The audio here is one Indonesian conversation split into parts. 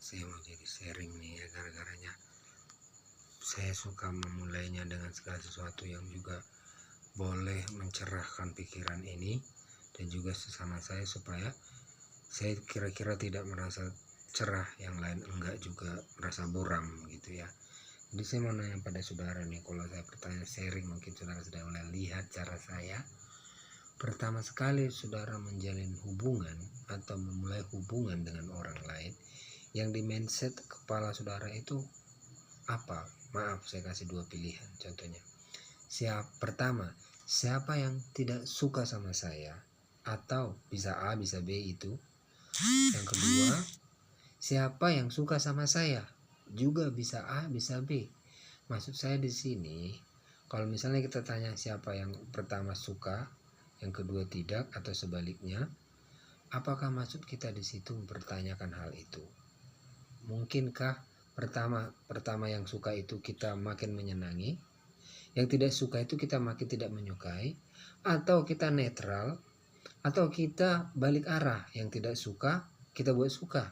Saya mau jadi sharing nih ya, gara-garanya saya suka memulainya dengan segala sesuatu yang juga boleh mencerahkan pikiran ini dan juga sesama saya, supaya saya kira-kira tidak merasa cerah, yang lain enggak juga merasa buram gitu ya. Jadi saya mau nanya pada saudara nih, kalau saya bertanya sharing mungkin saudara sudah mulai lihat cara saya. Pertama sekali saudara menjalin hubungan atau memulai hubungan dengan orang lain, yang di mindset kepala saudara itu apa? Maaf, saya kasih dua pilihan. Contohnya, pertama, siapa yang tidak suka sama saya, atau bisa A bisa B itu. Yang kedua, siapa yang suka sama saya, juga bisa A bisa B. Maksud saya di sini, kalau misalnya kita tanya siapa yang pertama suka, yang kedua tidak, atau sebaliknya, apakah maksud kita di situ mempertanyakan hal itu? Mungkinkah pertama yang suka itu kita makin menyenangi, yang tidak suka itu kita makin tidak menyukai, atau kita netral, atau kita balik arah, yang tidak suka kita buat suka,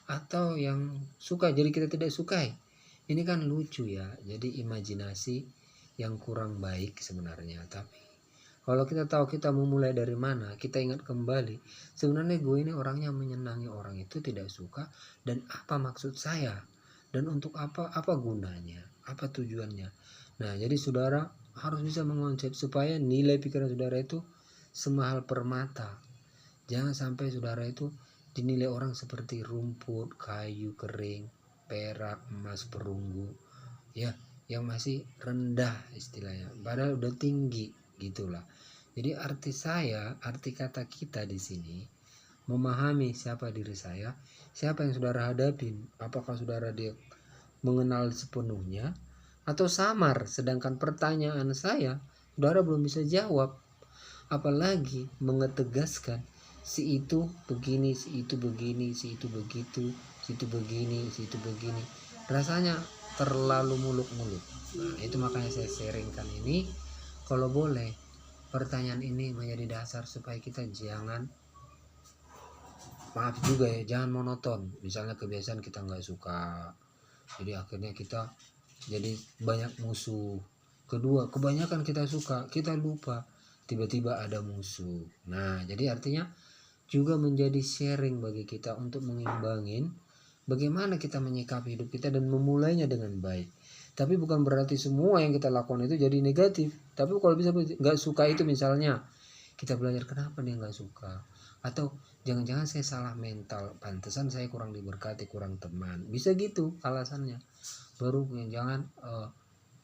atau yang suka jadi kita tidak sukai? Ini kan lucu ya, jadi imajinasi yang kurang baik sebenarnya. Tapi kalau kita tahu kita mau mulai dari mana, kita ingat kembali, sebenarnya gue ini orangnya menyenangi orang itu tidak suka, dan apa maksud saya, dan untuk apa gunanya, apa tujuannya. Nah, jadi saudara harus bisa mengonsep supaya nilai pikiran saudara itu semahal permata. Jangan sampai saudara itu dinilai orang seperti rumput, kayu kering, perak, emas, perunggu, ya, yang masih rendah istilahnya, padahal udah tinggi gitulah. Jadi arti kata kita di sini memahami siapa diri saya, siapa yang saudara hadapin, apakah saudara dia mengenal sepenuhnya atau samar, sedangkan pertanyaan saya saudara belum bisa jawab, apalagi mengetegaskan si itu begini, si itu begini, si itu begitu, si itu begini, si itu begini. Rasanya terlalu muluk-muluk. Nah, itu makanya saya sharingkan ini. Kalau boleh, pertanyaan ini menjadi dasar supaya kita jangan, maaf juga ya, jangan monoton. Misalnya kebiasaan kita nggak suka, jadi akhirnya kita jadi banyak musuh. Kedua, kebanyakan kita suka, kita lupa tiba-tiba ada musuh. Nah, jadi artinya juga menjadi sharing bagi kita untuk mengimbangin bagaimana kita menyikapi hidup kita dan memulainya dengan baik. Tapi bukan berarti semua yang kita lakukan itu jadi negatif. Tapi kalau bisa nggak suka itu, misalnya kita belajar kenapa dia nggak suka, atau jangan-jangan saya salah mental, pantesan saya kurang diberkati, kurang teman, bisa gitu alasannya. Baru jangan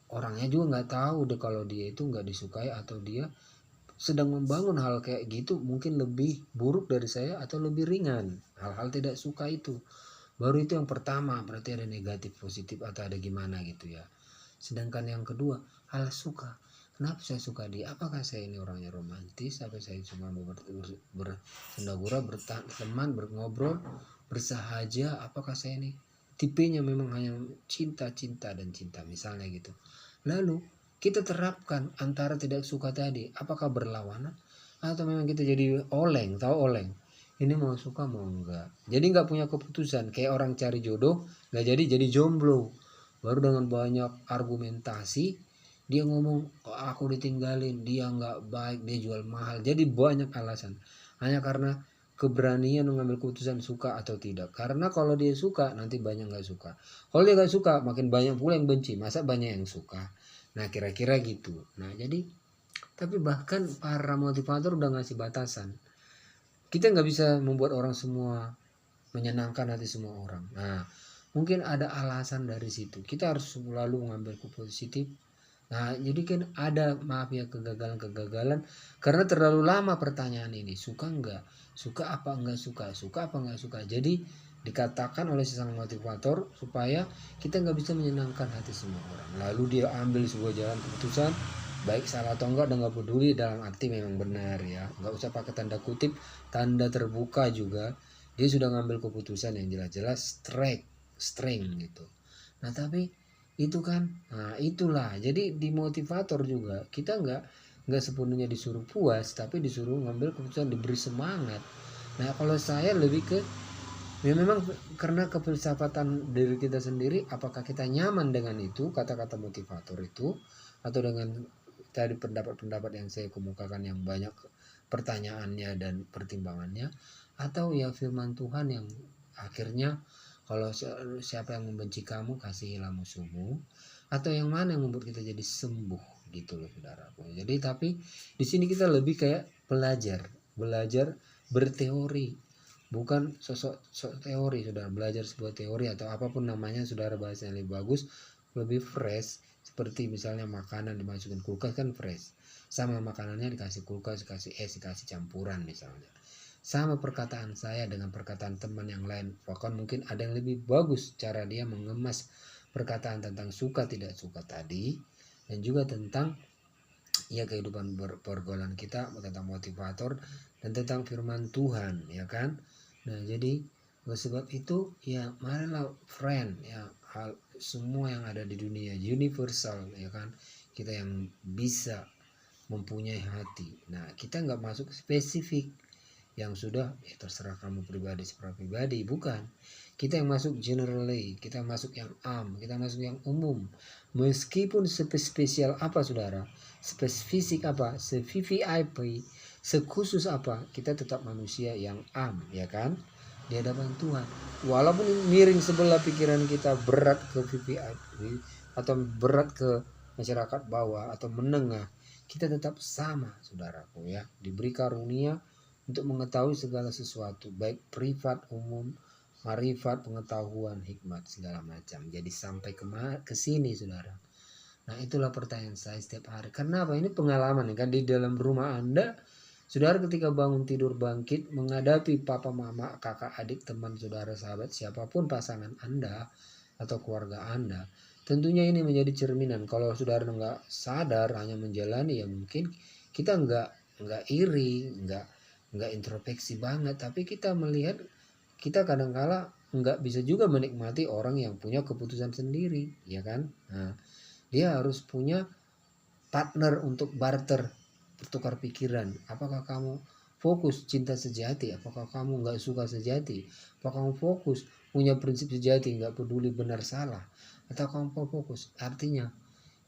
orangnya juga nggak tahu deh kalau dia itu nggak disukai, atau dia sedang membangun hal kayak gitu mungkin lebih buruk dari saya atau lebih ringan, hal-hal tidak suka itu. Baru itu yang pertama, berarti ada negatif, positif, atau ada gimana gitu ya. Sedangkan yang kedua, hal suka. Kenapa saya suka dia? Apakah saya ini orangnya romantis? Apa saya cuma mau bersendagura, berteman, ngobrol, bersahaja? Apakah saya ini tipenya memang hanya cinta dan cinta, misalnya gitu. Lalu kita terapkan antara tidak suka tadi, apakah berlawanan atau memang kita jadi oleng, tahu oleng? Ini mau suka mau enggak, jadi nggak punya keputusan, kayak orang cari jodoh nggak jadi jomblo. Baru dengan banyak argumentasi dia ngomong, oh, aku ditinggalin, dia nggak baik, dia jual mahal, jadi banyak alasan hanya karena keberanian mengambil keputusan suka atau tidak. Karena kalau dia suka nanti banyak nggak suka, kalau dia nggak suka makin banyak pula yang benci, masa banyak yang suka. Nah, kira-kira gitu. Nah, jadi tapi bahkan para motivator udah ngasih batasan, kita nggak bisa membuat orang semua menyenangkan hati semua orang. Nah, mungkin ada alasan dari situ, kita harus selalu mengambil positif. Nah, jadi kan ada, maaf ya, kegagalan karena terlalu lama pertanyaan ini, suka enggak, suka apa enggak suka, suka apa enggak suka. Jadi dikatakan oleh sesama motivator supaya kita nggak bisa menyenangkan hati semua orang, lalu dia ambil sebuah jalan keputusan, baik salah atau enggak udah nggak peduli, dalam arti memang benar ya, nggak usah pakai tanda kutip, tanda terbuka juga, dia sudah ngambil keputusan yang jelas-jelas strength gitu. Nah, tapi itu kan, nah itulah, jadi di motivator juga kita nggak sepenuhnya disuruh puas, tapi disuruh ngambil keputusan, diberi semangat. Nah, kalau saya lebih ke Ya memang karena kefilsafatan diri kita sendiri, apakah kita nyaman dengan itu, kata-kata motivator itu, atau dengan tadi pendapat-pendapat yang saya kemukakan yang banyak pertanyaannya dan pertimbangannya, atau ya firman Tuhan yang akhirnya kalau siapa yang membenci kamu kasihilah musuhmu, atau yang mana yang membuat kita jadi sembuh gitu loh saudaraku. Jadi tapi di sini kita lebih kayak belajar berteori, bukan sosok teori. Saudara belajar sebuah teori atau apapun namanya, saudara bahasanya lebih bagus, lebih fresh. Seperti misalnya makanan dimasukin kulkas kan fresh, sama makanannya dikasih kulkas, dikasih es, dikasih campuran misalnya. Sama perkataan saya dengan perkataan teman yang lain, bahkan mungkin ada yang lebih bagus cara dia mengemas perkataan tentang suka tidak suka tadi, dan juga tentang ya kehidupan pergaulan kita, tentang motivator dan tentang firman Tuhan, ya kan. Nah jadi oleh sebab itu ya marilah friend ya, hal semua yang ada di dunia universal, ya kan, kita yang bisa mempunyai hati. Nah kita nggak masuk spesifik yang sudah ya terserah kamu pribadi, bukan. Kita yang masuk generally, kita masuk yang kita masuk yang umum. Meskipun spesial apa saudara, spesifik apa, se-VVIP, sekhusus apa, kita tetap manusia yang ya kan, di hadapan Tuhan. Walaupun miring sebelah pikiran kita, berat ke VVIP atau berat ke masyarakat bawah atau menengah, kita tetap sama saudaraku ya, diberi karunia untuk mengetahui segala sesuatu, baik privat, umum, marifat, pengetahuan, hikmat, segala macam. Jadi sampai ke sini saudara. Nah itulah pertanyaan saya setiap hari. Kenapa? Ini pengalaman kan di dalam rumah Anda. Saudara ketika bangun tidur bangkit menghadapi papa, mama, kakak, adik, teman, saudara, sahabat, siapapun pasangan Anda atau keluarga Anda, tentunya ini menjadi cerminan. Kalau saudara nggak sadar hanya menjalani, ya mungkin kita nggak iri, nggak introspeksi banget, tapi kita melihat kita kadangkala nggak bisa juga menikmati orang yang punya keputusan sendiri, ya kan. Nah, dia harus punya partner untuk barter, bertukar pikiran. Apakah kamu fokus cinta sejati, apakah kamu nggak suka sejati, apakah kamu fokus punya prinsip sejati, nggak peduli benar salah, atau kamu fokus. Artinya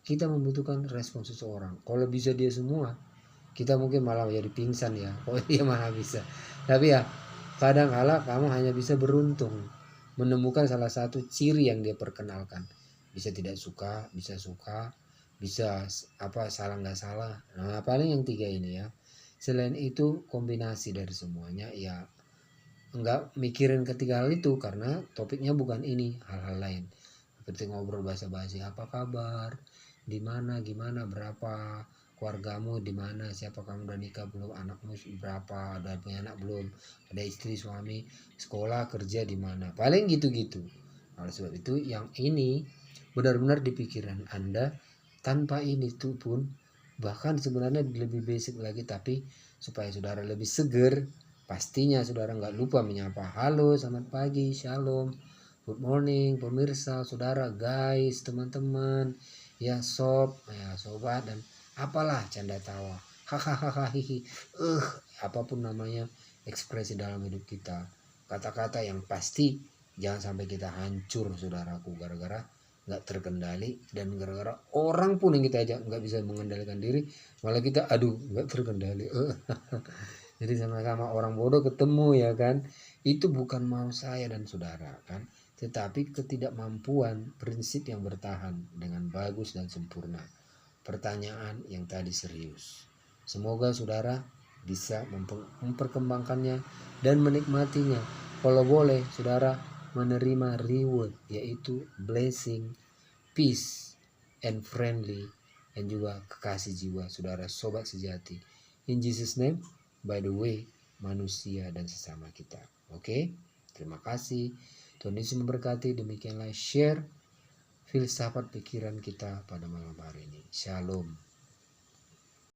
kita membutuhkan respon seseorang. Kalau bisa dia semua, kita mungkin malah jadi pingsan ya. Oh dia mana bisa. Tapi ya kadang kala kamu hanya bisa beruntung menemukan salah satu ciri yang dia perkenalkan. Bisa tidak suka, bisa apa salah nggak salah. Nah paling yang 3 ini ya. Selain itu kombinasi dari semuanya ya, enggak mikirin ketiga hal itu karena topiknya bukan ini, hal-hal lain. Seperti ngobrol basa-basi, apa kabar, di mana, gimana, berapa, keluargamu di mana, siapa, kamu udah nikah belum, anakmu berapa, udah punya anak belum, ada istri, suami, sekolah, kerja di mana, paling gitu-gitu. Oleh sebab itu yang ini benar-benar di pikiran Anda, tanpa ini tuh pun bahkan sebenarnya lebih basic lagi, tapi supaya saudara lebih seger, pastinya saudara nggak lupa menyapa halo, selamat pagi, shalom, good morning, pemirsa, saudara, guys, teman-teman, ya sob, ya sobat, dan apalah canda tawa, hahaha, hihi, apapun namanya ekspresi dalam hidup kita. Kata-kata yang pasti jangan sampai kita hancur saudaraku gara-gara nggak terkendali, dan gara-gara orang pun yang kita ajak nggak bisa mengendalikan diri, malah kita aduh nggak terkendali. Jadi sama-sama orang bodoh ketemu, ya kan. Itu bukan mau saya dan saudara kan, tetapi ketidakmampuan prinsip yang bertahan dengan bagus dan sempurna. Pertanyaan yang tadi serius. Semoga saudara bisa memperkembangkannya dan menikmatinya. Kalau boleh saudara menerima reward, yaitu blessing, peace, and friendly, dan juga kekasih jiwa saudara sobat sejati. In Jesus name, by the way, manusia dan sesama kita. Oke, terima kasih. Tuhan Yesus memberkati. Demikianlah share filsafat pikiran kita pada malam hari ini. Shalom.